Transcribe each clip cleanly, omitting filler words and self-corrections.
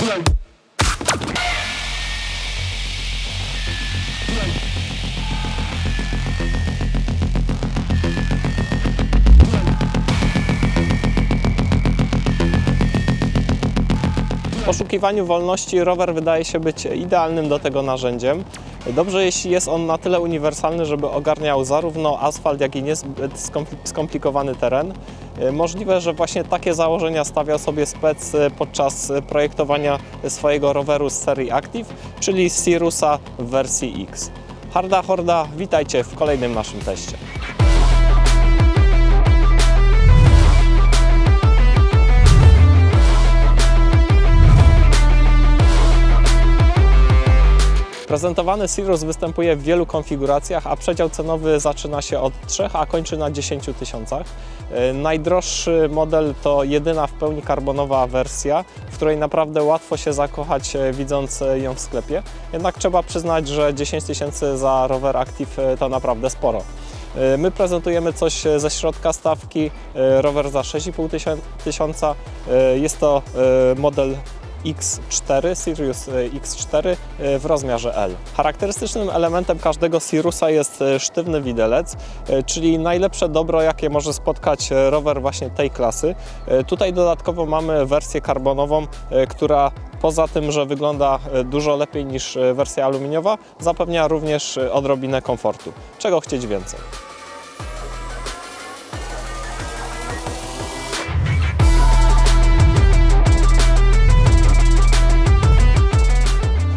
W poszukiwaniu wolności rower wydaje się być idealnym do tego narzędziem. Dobrze, jeśli jest on na tyle uniwersalny, żeby ogarniał zarówno asfalt, jak i niezbyt skomplikowany teren. Możliwe, że właśnie takie założenia stawiał sobie spec podczas projektowania swojego roweru z serii Active, czyli Sirusa w wersji X. Harda Horda, witajcie w kolejnym naszym teście. Prezentowany Sirus występuje w wielu konfiguracjach, a przedział cenowy zaczyna się od 3, a kończy na 10 tysiącach. Najdroższy model to jedyna w pełni karbonowa wersja, w której naprawdę łatwo się zakochać, widząc ją w sklepie. Jednak trzeba przyznać, że 10 tysięcy za rower Active to naprawdę sporo. My prezentujemy coś ze środka stawki, rower za 6,5 tysiąca. Jest to model X4, Sirius X4 w rozmiarze L. Charakterystycznym elementem każdego Sirusa jest sztywny widelec, czyli najlepsze dobro, jakie może spotkać rower właśnie tej klasy. Tutaj dodatkowo mamy wersję karbonową, która poza tym, że wygląda dużo lepiej niż wersja aluminiowa, zapewnia również odrobinę komfortu. Czego chcieć więcej?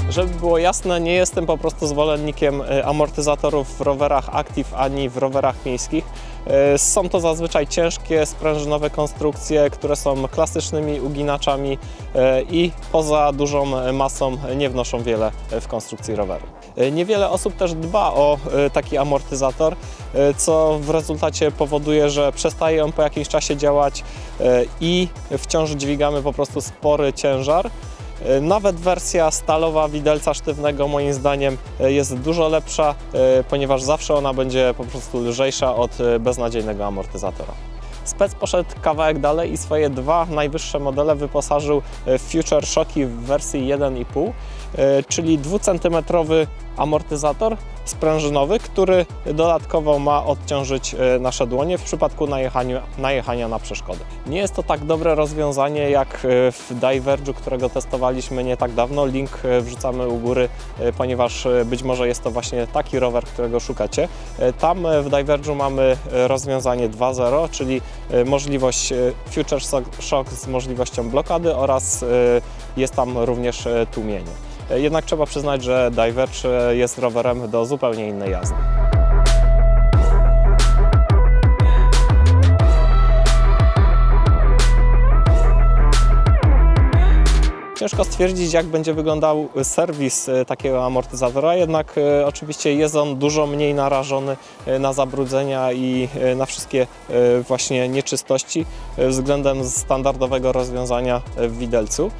Żeby było jasne, nie jestem po prostu zwolennikiem amortyzatorów w rowerach Active ani w rowerach miejskich. Są to zazwyczaj ciężkie, sprężynowe konstrukcje, które są klasycznymi uginaczami i poza dużą masą nie wnoszą wiele w konstrukcji roweru. Niewiele osób też dba o taki amortyzator, co w rezultacie powoduje, że przestaje on po jakimś czasie działać i wciąż dźwigamy po prostu spory ciężar. Nawet wersja stalowa widelca sztywnego moim zdaniem jest dużo lepsza, ponieważ zawsze ona będzie po prostu lżejsza od beznadziejnego amortyzatora. Spec poszedł kawałek dalej i swoje dwa najwyższe modele wyposażył w Future Shocki w wersji 1,5, czyli 2-centymetrowy amortyzator sprężynowy, który dodatkowo ma odciążyć nasze dłonie w przypadku najechania na przeszkody. Nie jest to tak dobre rozwiązanie jak w Diverge'u, którego testowaliśmy nie tak dawno. Link wrzucamy u góry, ponieważ być może jest to właśnie taki rower, którego szukacie. Tam w Diverge'u mamy rozwiązanie 2.0, czyli możliwość Future Shock z możliwością blokady oraz jest tam również tłumienie. Jednak trzeba przyznać, że Diverge jest rowerem do zupełnie innej jazdy. Ciężko stwierdzić, jak będzie wyglądał serwis takiego amortyzatora, jednak oczywiście jest on dużo mniej narażony na zabrudzenia i na wszystkie właśnie nieczystości względem standardowego rozwiązania w widelcu.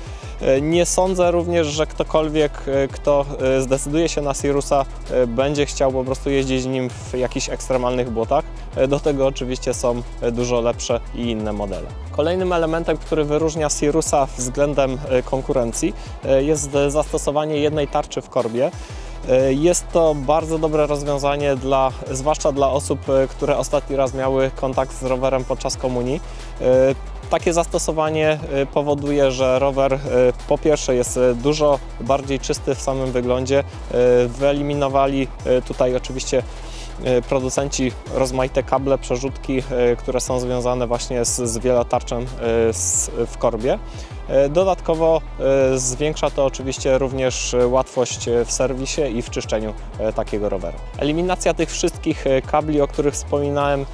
Nie sądzę również, że ktokolwiek, kto zdecyduje się na Sirusa, będzie chciał po prostu jeździć nim w jakichś ekstremalnych błotach. Do tego oczywiście są dużo lepsze i inne modele. Kolejnym elementem, który wyróżnia Sirusa względem konkurencji, jest zastosowanie jednej tarczy w korbie. Jest to bardzo dobre rozwiązanie, zwłaszcza dla osób, które ostatni raz miały kontakt z rowerem podczas komunii. Takie zastosowanie powoduje, że rower po pierwsze jest dużo bardziej czysty w samym wyglądzie. Wyeliminowali tutaj oczywiście producenci rozmaite kable, przerzutki, które są związane właśnie z wielotarczem w korbie. Dodatkowo zwiększa to oczywiście również łatwość w serwisie i w czyszczeniu takiego roweru. Eliminacja tych wszystkich kabli, o których wspominałem,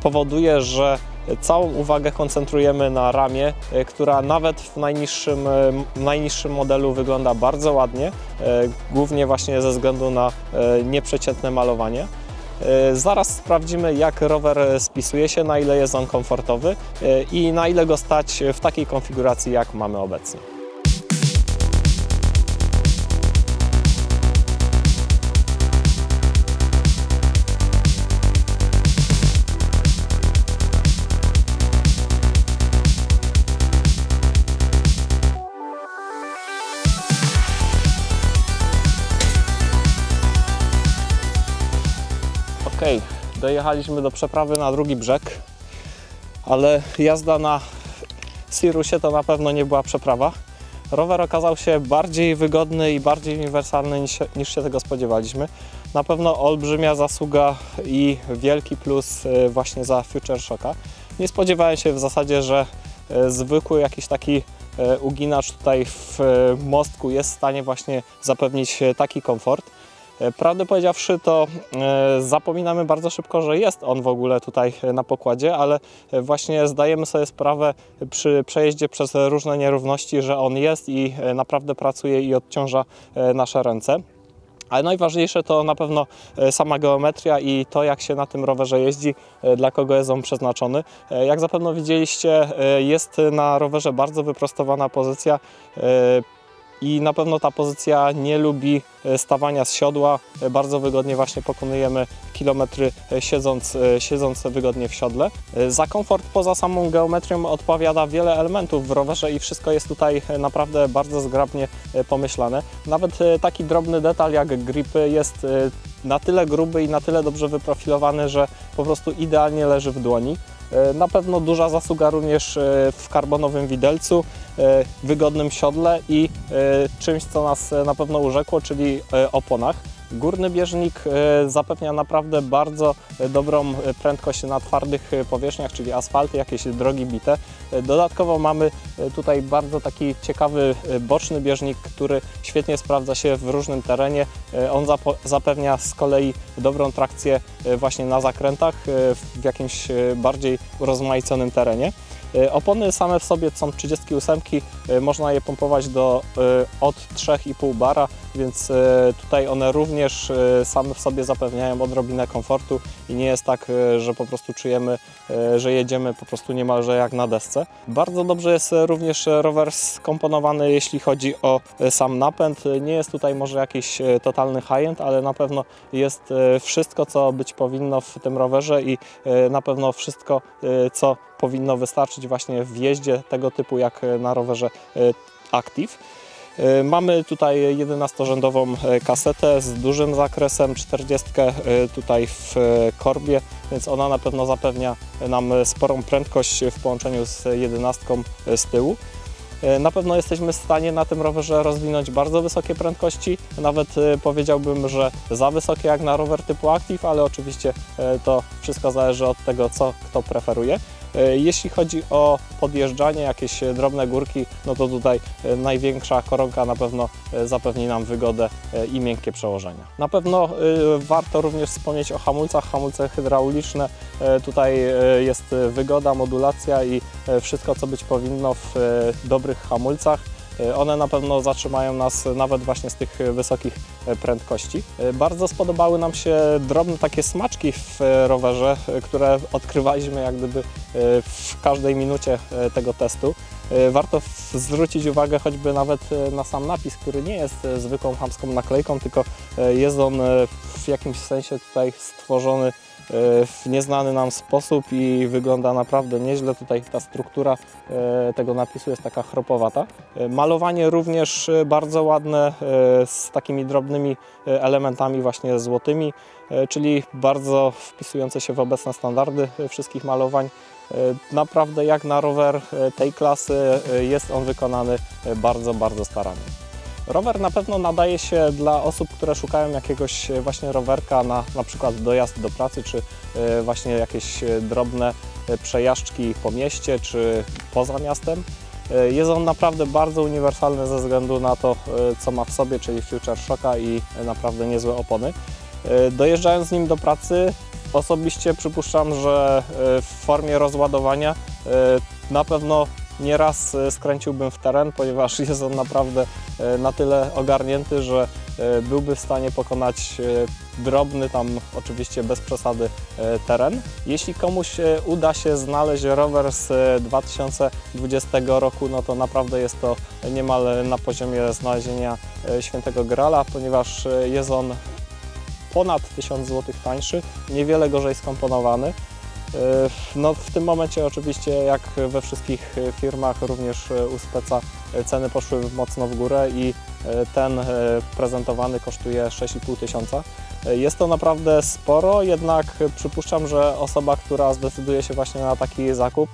powoduje, że całą uwagę koncentrujemy na ramie, która nawet w najniższym modelu wygląda bardzo ładnie, głównie właśnie ze względu na nieprzeciętne malowanie. Zaraz sprawdzimy, jak rower spisuje się, na ile jest on komfortowy i na ile go stać w takiej konfiguracji, jak mamy obecnie. dojechaliśmy do przeprawy na drugi brzeg, ale jazda na Sirusie to na pewno nie była przeprawa. Rower okazał się bardziej wygodny i bardziej uniwersalny niż się tego spodziewaliśmy. Na pewno olbrzymia zasługa i wielki plus właśnie za Future Shocka. Nie spodziewałem się w zasadzie, że zwykły jakiś taki uginacz tutaj w mostku jest w stanie właśnie zapewnić taki komfort. Prawdę powiedziawszy, to zapominamy bardzo szybko, że jest on w ogóle tutaj na pokładzie, ale właśnie zdajemy sobie sprawę przy przejeździe przez różne nierówności, że on jest i naprawdę pracuje i odciąża nasze ręce. Ale najważniejsze to na pewno sama geometria i to, jak się na tym rowerze jeździ, dla kogo jest on przeznaczony. Jak zapewne widzieliście, jest na rowerze bardzo wyprostowana pozycja i na pewno ta pozycja nie lubi stawania z siodła. Bardzo wygodnie właśnie pokonujemy kilometry siedząc wygodnie w siodle. Za komfort poza samą geometrią odpowiada wiele elementów w rowerze i wszystko jest tutaj naprawdę bardzo zgrabnie pomyślane. Nawet taki drobny detal jak gripy jest na tyle gruby i na tyle dobrze wyprofilowany, że po prostu idealnie leży w dłoni. Na pewno duża zasługa również w karbonowym widelcu, wygodnym siodle i czymś, co nas na pewno urzekło, czyli oponach. Górny bieżnik zapewnia naprawdę bardzo dobrą prędkość na twardych powierzchniach, czyli asfalty, jakieś drogi bite. Dodatkowo mamy tutaj bardzo taki ciekawy boczny bieżnik, który świetnie sprawdza się w różnym terenie. On zapewnia z kolei dobrą trakcję właśnie na zakrętach w jakimś bardziej urozmaiconym terenie. Opony same w sobie są 38, można je pompować od 3,5 bara, więc tutaj one również same w sobie zapewniają odrobinę komfortu i nie jest tak, że po prostu czujemy, że jedziemy po prostu niemalże jak na desce. Bardzo dobrze jest również rower skomponowany, jeśli chodzi o sam napęd. Nie jest tutaj może jakiś totalny high-end, ale na pewno jest wszystko, co być powinno w tym rowerze i na pewno wszystko, co powinno wystarczyć właśnie w jeździe tego typu jak na rowerze Active. Mamy tutaj 11-rzędową kasetę z dużym zakresem, 40 tutaj w korbie, więc ona na pewno zapewnia nam sporą prędkość w połączeniu z 11 z tyłu. Na pewno jesteśmy w stanie na tym rowerze rozwinąć bardzo wysokie prędkości, nawet powiedziałbym, że za wysokie jak na rower typu Active, ale oczywiście to wszystko zależy od tego, co kto preferuje. Jeśli chodzi o podjeżdżanie, jakieś drobne górki, no to tutaj największa koronka na pewno zapewni nam wygodę i miękkie przełożenia. Na pewno warto również wspomnieć o hamulcach, hamulce hydrauliczne. Tutaj jest wygoda, modulacja i wszystko, co być powinno w dobrych hamulcach. One na pewno zatrzymają nas nawet właśnie z tych wysokich prędkości. Bardzo spodobały nam się drobne takie smaczki w rowerze, które odkrywaliśmy jak gdyby w każdej minucie tego testu. Warto zwrócić uwagę choćby nawet na sam napis, który nie jest zwykłą chamską naklejką, tylko jest on w jakimś sensie tutaj stworzony w nieznany nam sposób i wygląda naprawdę nieźle. Tutaj ta struktura tego napisu jest taka chropowata. Malowanie również bardzo ładne, z takimi drobnymi elementami właśnie złotymi, czyli bardzo wpisujące się w obecne standardy wszystkich malowań. Naprawdę jak na rower tej klasy jest on wykonany bardzo, bardzo starannie. Rower na pewno nadaje się dla osób, które szukają jakiegoś właśnie rowerka na przykład dojazd do pracy, czy właśnie jakieś drobne przejażdżki po mieście, czy poza miastem. Jest on naprawdę bardzo uniwersalny ze względu na to, co ma w sobie, czyli Future Shocka i naprawdę niezłe opony. Dojeżdżając z nim do pracy, osobiście przypuszczam, że w formie rozładowania na pewno nieraz skręciłbym w teren, ponieważ jest on naprawdę na tyle ogarnięty, że byłby w stanie pokonać drobny, tam oczywiście bez przesady, teren. Jeśli komuś uda się znaleźć rower z 2020 roku, no to naprawdę jest to niemal na poziomie znalezienia świętego Grala, ponieważ jest on ponad 1000 zł tańszy, niewiele gorzej skomponowany. No, w tym momencie oczywiście, jak we wszystkich firmach, również u Speca ceny poszły mocno w górę i ten prezentowany kosztuje 6,5 tysiąca. Jest to naprawdę sporo, jednak przypuszczam, że osoba, która zdecyduje się właśnie na taki zakup,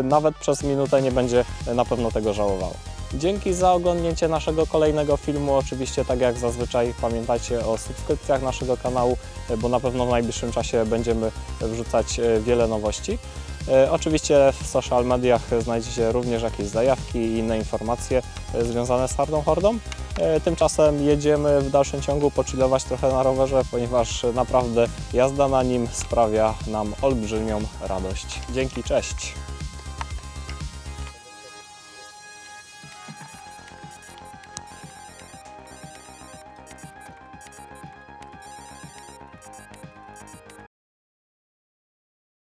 nawet przez minutę nie będzie na pewno tego żałowała. Dzięki za oglądnięcie naszego kolejnego filmu. Oczywiście, tak jak zazwyczaj, pamiętajcie o subskrypcjach naszego kanału, bo na pewno w najbliższym czasie będziemy wrzucać wiele nowości. Oczywiście w social mediach znajdziecie również jakieś zajawki i inne informacje związane z Hardą Hordą. Tymczasem jedziemy w dalszym ciągu pochillować trochę na rowerze, ponieważ naprawdę jazda na nim sprawia nam olbrzymią radość. Dzięki, cześć!